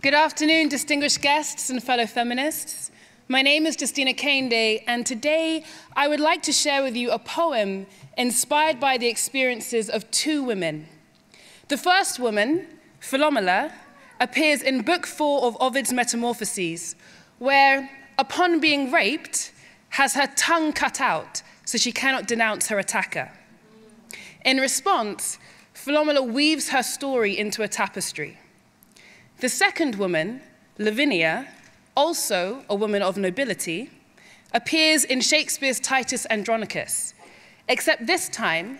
Good afternoon, distinguished guests and fellow feminists. My name is Justina Kehinde, and today I would like to share with you a poem inspired by the experiences of two women. The first woman, Philomela, appears in Book 4 of Ovid's Metamorphoses, where, upon being raped, has her tongue cut out so she cannot denounce her attacker. In response, Philomela weaves her story into a tapestry. The second woman, Lavinia, also a woman of nobility, appears in Shakespeare's Titus Andronicus, except this time,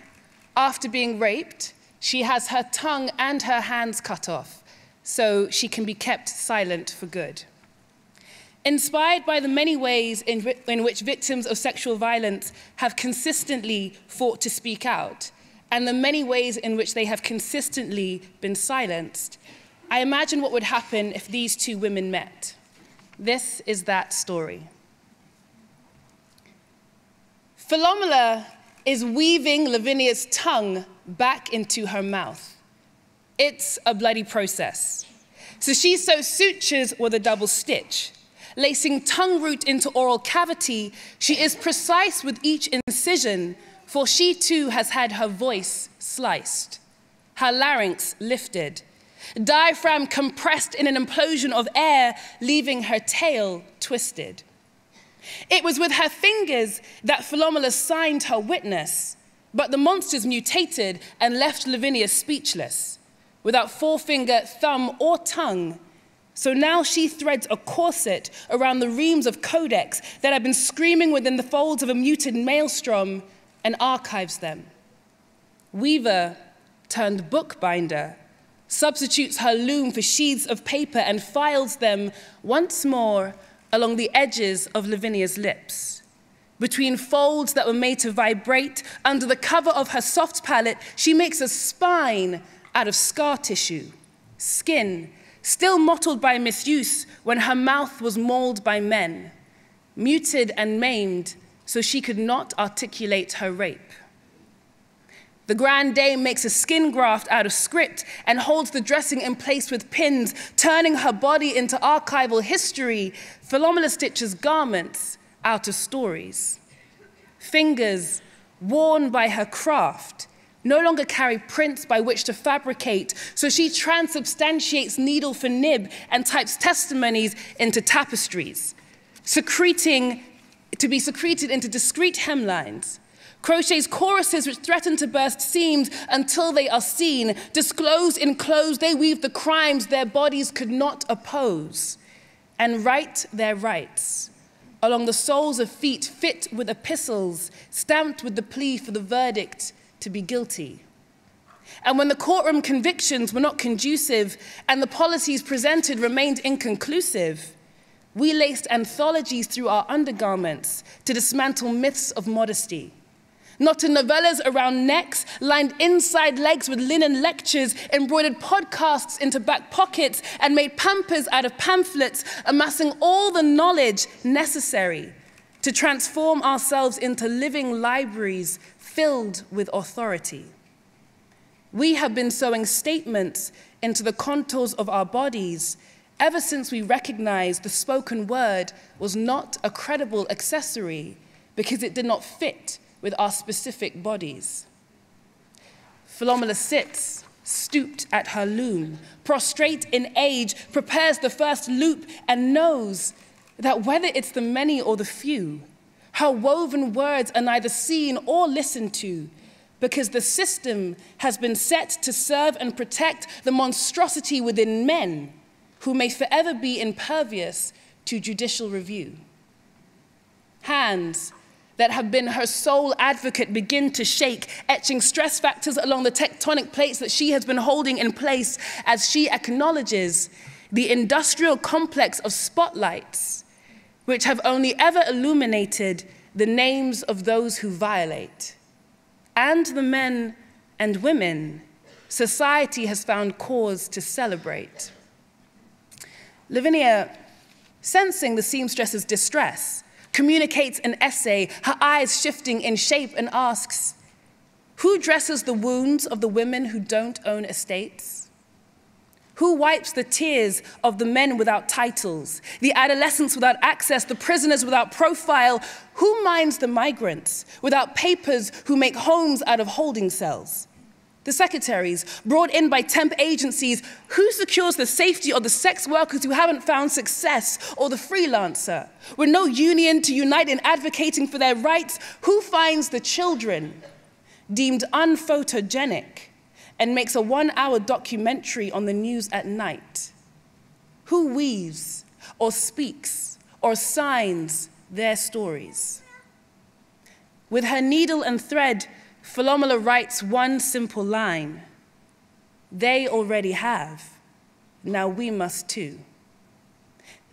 after being raped, she has her tongue and her hands cut off, so she can be kept silent for good. Inspired by the many ways in which victims of sexual violence have consistently fought to speak out, and the many ways in which they have consistently been silenced, I imagine what would happen if these two women met. This is that story. Philomela is weaving Lavinia's tongue back into her mouth. It's a bloody process. So she sews sutures with a double stitch. Lacing tongue root into oral cavity, she is precise with each incision, for she too has had her voice sliced, her larynx lifted, diaphragm compressed in an implosion of air, leaving her tail twisted. It was with her fingers that Philomela signed her witness, but the monsters mutated and left Lavinia speechless, without forefinger, thumb, or tongue. So now she threads a corset around the reams of codex that have been screaming within the folds of a muted maelstrom and archives them. Weaver turned bookbinder substitutes her loom for sheaths of paper and files them once more along the edges of Lavinia's lips. Between folds that were made to vibrate, under the cover of her soft palate, she makes a spine out of scar tissue, skin, still mottled by misuse when her mouth was mauled by men, muted and maimed so she could not articulate her rape. The Grand Dame makes a skin graft out of script and holds the dressing in place with pins, turning her body into archival history. Philomela stitches garments out of stories. Fingers, worn by her craft, no longer carry prints by which to fabricate, so she transubstantiates needle for nib and types testimonies into tapestries, to be secreted into discrete hemlines. Crochets choruses which threaten to burst seams until they are seen. Disclosed, enclosed, they weave the crimes their bodies could not oppose and write their rights along the soles of feet fit with epistles, stamped with the plea for the verdict to be guilty. And when the courtroom convictions were not conducive and the policies presented remained inconclusive, we laced anthologies through our undergarments to dismantle myths of modesty. Knotted novellas around necks, lined inside legs with linen lectures, embroidered podcasts into back pockets, and made pampers out of pamphlets, amassing all the knowledge necessary to transform ourselves into living libraries filled with authority. We have been sewing statements into the contours of our bodies ever since we recognized the spoken word was not a credible accessory because it did not fit with our specific bodies. Philomela sits, stooped at her loom, prostrate in age, prepares the first loop, and knows that whether it's the many or the few, her woven words are neither seen or listened to, because the system has been set to serve and protect the monstrosity within men who may forever be impervious to judicial review. Hands that have been her sole advocate begin to shake, etching stress factors along the tectonic plates that she has been holding in place as she acknowledges the industrial complex of spotlights, which have only ever illuminated the names of those who violate, and the men and women society has found cause to celebrate. Lavinia, sensing the seamstress's distress, communicates an essay, her eyes shifting in shape, and asks, "Who dresses the wounds of the women who don't own estates? Who wipes the tears of the men without titles, the adolescents without access, the prisoners without profile? Who minds the migrants without papers who make homes out of holding cells? The secretaries brought in by temp agencies, who secures the safety of the sex workers who haven't found success, or the freelancer? With no union to unite in advocating for their rights, who finds the children deemed unphotogenic and makes a 1-hour documentary on the news at night? Who weaves or speaks or signs their stories? With her needle and thread, Philomela writes one simple line: they already have, now we must too.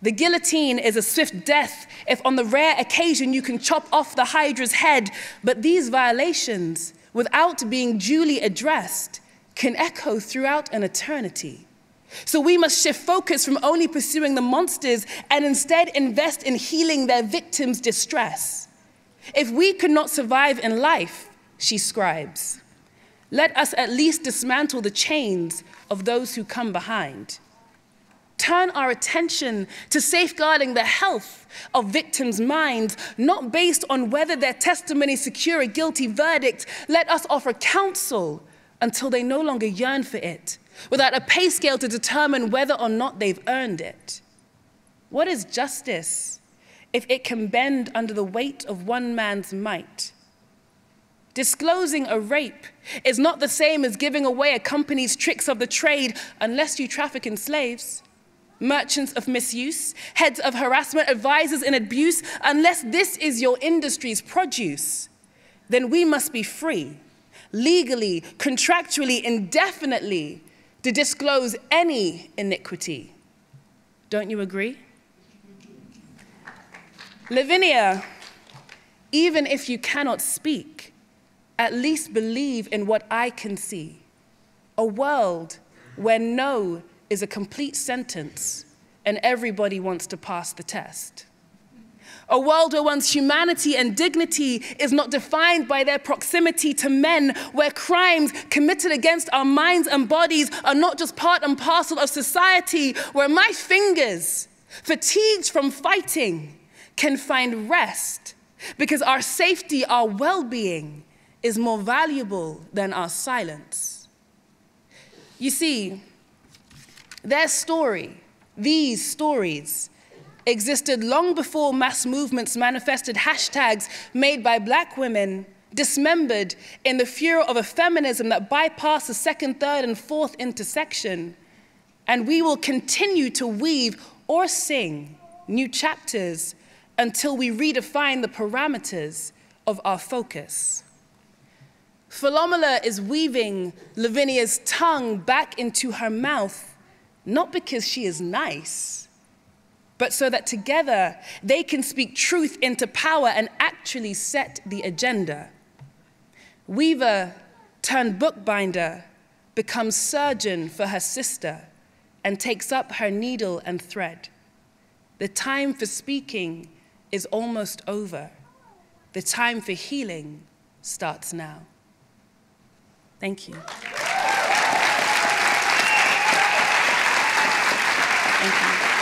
The guillotine is a swift death if on the rare occasion you can chop off the Hydra's head, but these violations, without being duly addressed, can echo throughout an eternity. So we must shift focus from only pursuing the monsters and instead invest in healing their victims' distress. If we could not survive in life, she scribes, let us at least dismantle the chains of those who come behind. Turn our attention to safeguarding the health of victims' minds, not based on whether their testimony secure a guilty verdict. Let us offer counsel until they no longer yearn for it, without a pay scale to determine whether or not they've earned it. What is justice if it can bend under the weight of one man's might? Disclosing a rape is not the same as giving away a company's tricks of the trade unless you traffic in slaves, merchants of misuse, heads of harassment, advisors in abuse. Unless this is your industry's produce, then we must be free, legally, contractually, indefinitely, to disclose any iniquity. Don't you agree? Lavinia, even if you cannot speak, at least believe in what I can see. A world where no is a complete sentence and everybody wants to pass the test. A world where one's humanity and dignity is not defined by their proximity to men, where crimes committed against our minds and bodies are not just part and parcel of society, where my fingers, fatigued from fighting, can find rest because our safety, our well-being, is more valuable than our silence. You see, their story, these stories, existed long before mass movements manifested hashtags made by Black women, dismembered in the furor of a feminism that bypassed the second, third, and fourth intersection. And we will continue to weave or sing new chapters until we redefine the parameters of our focus. Philomela is weaving Lavinia's tongue back into her mouth, not because she is nice, but so that together they can speak truth into power and actually set the agenda. Weaver turned bookbinder becomes surgeon for her sister and takes up her needle and thread. The time for speaking is almost over. The time for healing starts now. Thank you. Thank you.